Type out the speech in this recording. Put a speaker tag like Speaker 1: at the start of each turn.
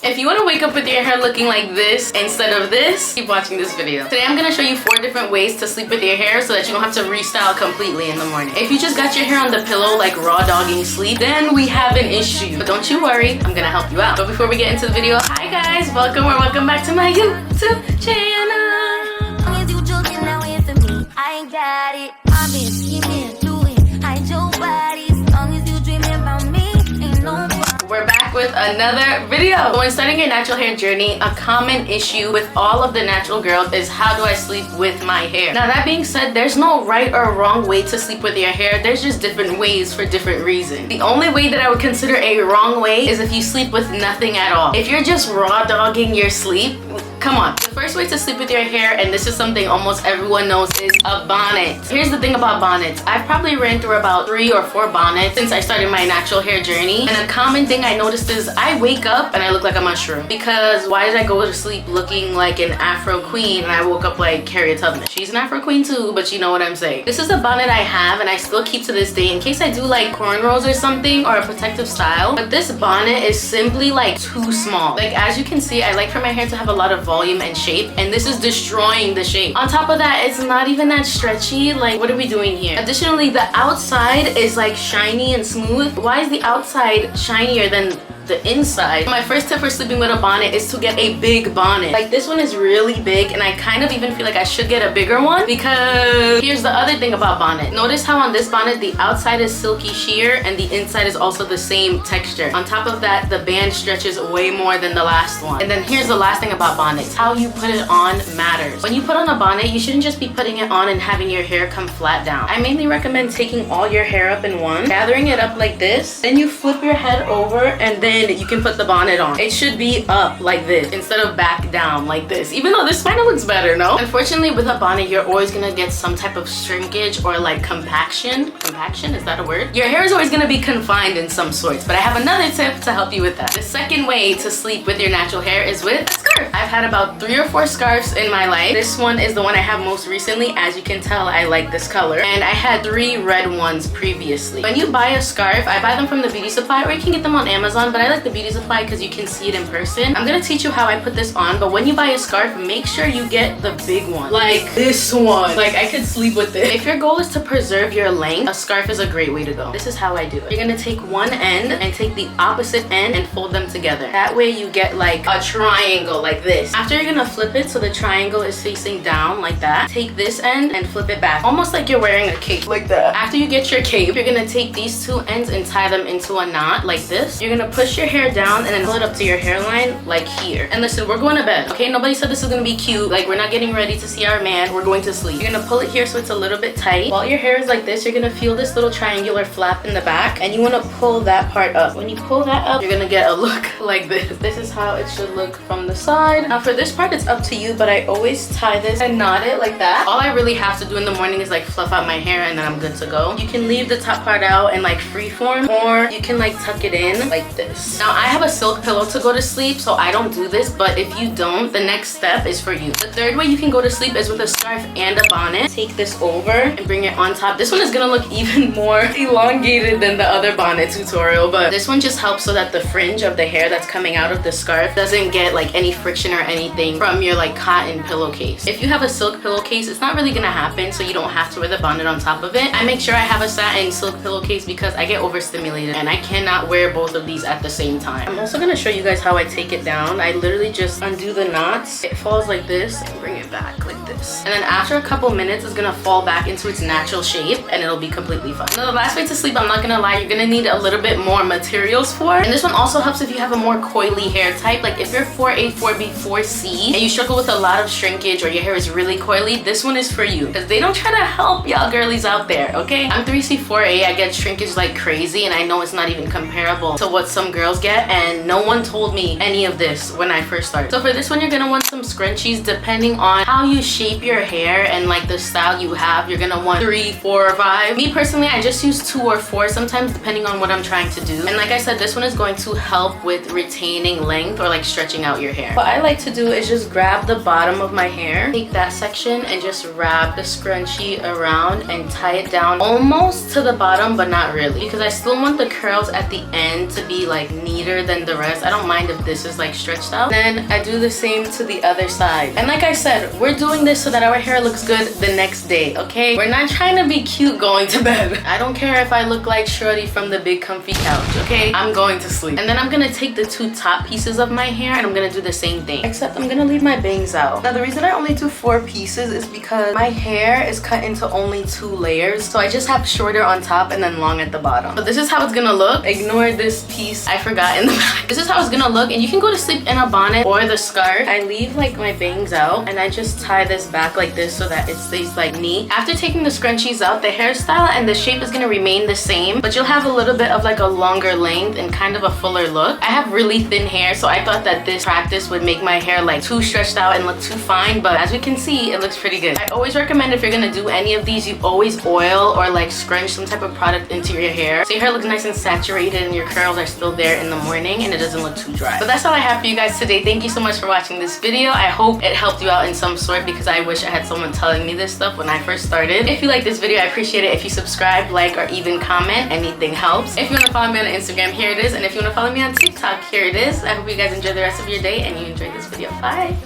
Speaker 1: If you want to wake up with your hair looking like this instead of this, keep watching this video. Today I'm going to show you 4 different ways to sleep with your hair so that you don't have to restyle completely in the morning. If you just got your hair on the pillow like raw dogging sleep, then we have an issue. But don't you worry, I'm going to help you out. But before we get into the video, hi guys, welcome back to my YouTube channel. I ain't got it. I've been scheming, doing, hide your body. As long as you dreaming about me, ain't no problem. We're back with another video. When starting your natural hair journey, a common issue with all of the natural girls is how do I sleep with my hair? Now that being said, there's no right or wrong way to sleep with your hair. There's just different ways for different reasons. The only way that I would consider a wrong way is if you sleep with nothing at all. If you're just raw dogging your sleep, come on. The first way to sleep with your hair, and this is something almost everyone knows, is a bonnet. Here's the thing about bonnets. I've probably ran through about 3 or 4 bonnets since I started my natural hair journey. And a common thing I noticed is I wake up and I look like a mushroom. Because why did I go to sleep looking like an Afro queen and I woke up like Harriet Tubman? She's an Afro queen too, but you know what I'm saying. This is a bonnet I have and I still keep to this day in case I do like cornrows or something or a protective style. But this bonnet is simply like too small. Like as you can see, I like for my hair to have a lot of volume and shape, and this is destroying the shape. On top of that, it's not even that stretchy. Like, what are we doing here? Additionally, the outside is like shiny and smooth. Why is the outside shinier than the inside? My first tip for sleeping with a bonnet is to get a big bonnet. Like this one is really big and I kind of even feel like I should get a bigger one because here's the other thing about bonnet. Notice how on this bonnet the outside is silky sheer and the inside is also the same texture. On top of that, the band stretches way more than the last one. And then here's the last thing about bonnets. How you put it on matters. When you put on a bonnet, you shouldn't just be putting it on and having your hair come flat down. I mainly recommend taking all your hair up in one, gathering it up like this, then you flip your head over and then you can put the bonnet on. It should be up like this instead of back down like this, even though this kind of looks better, no? Unfortunately, with a bonnet, you're always gonna get some type of shrinkage or like compaction. Compaction, is that a word? Your hair is always gonna be confined in some sorts, but I have another tip to help you with that. The second way to sleep with your natural hair is with a scarf. I've had about 3 or 4 scarves in my life. This one is the one I have most recently. As you can tell, I like this color. And I had 3 red ones previously. When you buy a scarf, I buy them from the beauty supply or you can get them on Amazon, but I like the beauty supply because you can see it in person. I'm gonna teach you how I put this on, but when you buy a scarf, make sure you get the big one. Like this one. Like I could sleep with it. If your goal is to preserve your length, a scarf is a great way to go. This is how I do it. You're gonna take one end and take the opposite end and fold them together. That way you get like a triangle like this. After you're gonna flip it so the triangle is facing down like that. Take this end and flip it back. Almost like you're wearing a cape like that. After you get your cape, you're gonna take these 2 ends and tie them into a knot like this. You're gonna push your hair down and then pull it up to your hairline like here. And listen, we're going to bed, okay? Nobody said this is gonna be cute. Like we're not getting ready to see our man. We're going to sleep. You're gonna pull it here so it's a little bit tight. While your hair is like this, you're gonna feel this little triangular flap in the back and you wanna pull that part up. When you pull that up, you're gonna get a look like this. This is how it should look from the side. Now for this part, it's up to you, but I always tie this and knot it like that. All I really have to do in the morning is like fluff out my hair and then I'm good to go. You can leave the top part out and like freeform, or you can like tuck it in like this. Now I have a silk pillow to go to sleep, so I don't do this, but if you don't, the next step is for you. The third way you can go to sleep is with a scarf and a bonnet. Take this over and bring it on top. This one is gonna look even more elongated than the other bonnet tutorial, but this one just helps so that the fringe of the hair that's coming out of the scarf doesn't get like any friction or anything from your like cotton pillowcase. If you have a silk pillowcase, it's not really gonna happen, so you don't have to wear the bonnet on top of it. I make sure I have a satin silk pillowcase because I get overstimulated and I cannot wear both of these at the same time. I'm also gonna show you guys how I take it down. I literally just undo the knots. It falls like this and bring it back like this. And then after a couple minutes, it's gonna fall back into its natural shape and it'll be completely fine. Now the last way to sleep, I'm not gonna lie, you're gonna need a little bit more materials for. And this one also helps if you have a more coily hair type. Like if you're 4A, 4B, 4C and you struggle with a lot of shrinkage or your hair is really coily, this one is for you because they don't try to help y'all girlies out there, okay? I'm 3C, 4A. I get shrinkage like crazy and I know it's not even comparable to what some girls get, and no one told me any of this when I first started. So for this one, you're gonna want some scrunchies depending on how you shape your hair and like the style you have. You're gonna want 3, 4, or 5. Me personally, I just use 2 or 4 sometimes depending on what I'm trying to do. And like I said, this one is going to help with retaining length or like stretching out your hair. What I like to do is just grab the bottom of my hair, take that section and just wrap the scrunchie around and tie it down almost to the bottom, but not really, because I still want the curls at the end to be like neater than the rest. I don't mind if this is like stretched out. Then I do the same to the other side. And like I said, we're doing this so that our hair looks good the next day, okay? We're not trying to be cute going to bed. I don't care if I look like Shorty from the big comfy couch, okay? I'm going to sleep. And then I'm gonna take the two top pieces of my hair and I'm gonna do the same thing, except I'm gonna leave my bangs out. Now the reason I only do 4 pieces is because my hair is cut into only 2 layers, so I just have shorter on top and then long at the bottom. So this is how it's gonna look. Ignore this piece I forgot in the back. This is how it's gonna look, and you can go to sleep in a bonnet or the scarf. I leave like my bangs out and I just tie this back like this so that it stays like neat. After taking the scrunchies out, the hairstyle and the shape is gonna remain the same, but you'll have a little bit of like a longer length and kind of a fuller look. I have really thin hair, so I thought that this practice would make my hair like too stretched out and look too fine, but as we can see, it looks pretty good. I always recommend if you're gonna do any of these, you always oil or like scrunch some type of product into your hair so your hair looks nice and saturated and your curls are still there in the morning and it doesn't look too dry. But that's all I have for you guys today. Thank you so much for watching this video. I hope it helped you out in some sort, because I wish I had someone telling me this stuff when I first started. If you like this video, I appreciate it if you subscribe, like, or even comment. Anything helps. If you want to follow me on Instagram, here it is. And if you want to follow me on TikTok, here it is. I hope you guys enjoy the rest of your day and you enjoyed this video. Bye!